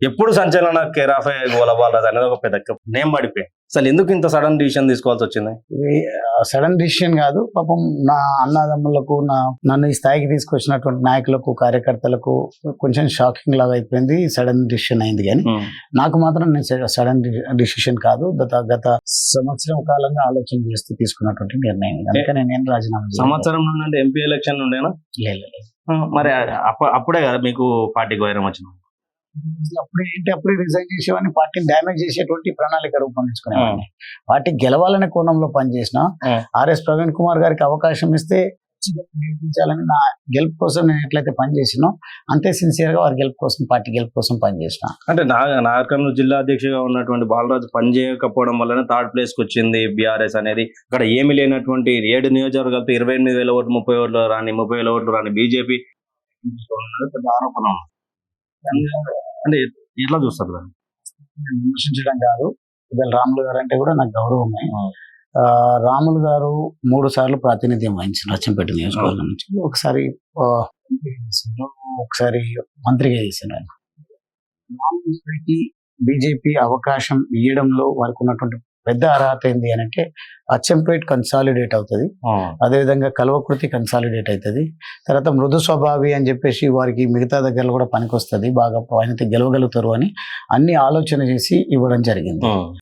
ఎప్పుడు సంచలన care of గోలబాల్ రాజు అనేది ఒక పెద్ద నేమ్ పడిపోయింది. అసలు ఎందుకు ఇంత సడన్ డిసిషన్ తీసుకోవాల్సి వచ్చింది? సడన్ డిసిషన్ కాదు, పాపం నా అన్నదమ్ములకు నన్ను ఈ స్థాయికి తీసుకొచ్చినటువంటి నాయకులకు కార్యకర్తలకు కొంచెం షాకింగ్ లాగా అయిపోయింది. సడన్ డిసిషన్ అయింది, కానీ నాకు మాత్రం నేను సడన్ డిసిషన్ కాదు, గత సంవత్సరం కాలంగా ఆలోచన చేస్తూ తీసుకున్నటువంటి నిర్ణయం. అందుకని నేను రాజీనామా సంవత్సరం నుండి ఎంపీ ఎలక్షన్ ఉండేనా? లేదు. మరి అప్పుడే కదా మీకు పార్టీకి వైరం వచ్చింది? అప్పుడే రిజైన్ చేసేవాడిని, పార్టీని డ్యామేజ్ చేసేటువంటి ప్రణాళిక రూపొందించుకునేవాడిని. పార్టీ గెలవాలనే కోణంలో పనిచేసిన ఆర్ఎస్ ప్రవీణ్ కుమార్ గారికి అవకాశం ఇస్తే నేర్పించాలని, నా గెలుపు కోసం నేను ఎట్లయితే పనిచేసినో అంతే సిన్సియర్ గా వారి గెలుపు కోసం, పార్టీ గెలుపు కోసం పనిచేసిన. అంటే నాగర్కర్నూలు జిల్లా అధ్యక్షుగా ఉన్నటువంటి బాలరాజు పనిచేయకపోవడం వల్లనే థర్డ్ ప్లేస్ కి వచ్చింది బీఆర్ఎస్ అనేది. అక్కడ ఏమి లేనటువంటి 7 నియోజకవర్గాలతో 28,000 ఓట్లు, 30,000 ఓట్లు రాని బీజేపీ పెద్ద ఆరోపణ. అంటే ఎట్లా చూస్తారు దాన్ని? విమర్శించడం కాదు, ఇవాళ రాములు గారు అంటే కూడా నాకు గౌరవమే. రాములు గారు 3 సార్లు ప్రాతినిధ్యం వహించారు అచ్చంపేట నియోజకవర్గం నుంచి. ఒకసారి మంత్రిగా చేశారు. రాములు గారికి బీజేపీ అవకాశం ఇవ్వడంలో వారికి ఉన్నటువంటి పెద్ద అర్హత ఏంది అని అంటే, అచ్చంపేట్ కన్సాలిడేట్ అవుతుంది, అదేవిధంగా కల్వకృతి కన్సాలిడేట్ అవుతుంది, తర్వాత మృదు స్వభావి అని చెప్పేసి వారికి మిగతా దగ్గరలో కూడా పనికొస్తుంది, బాగా ఆయనతో గెలవగలుగుతారు అని అన్ని ఆలోచన చేసి ఇవ్వడం జరిగింది.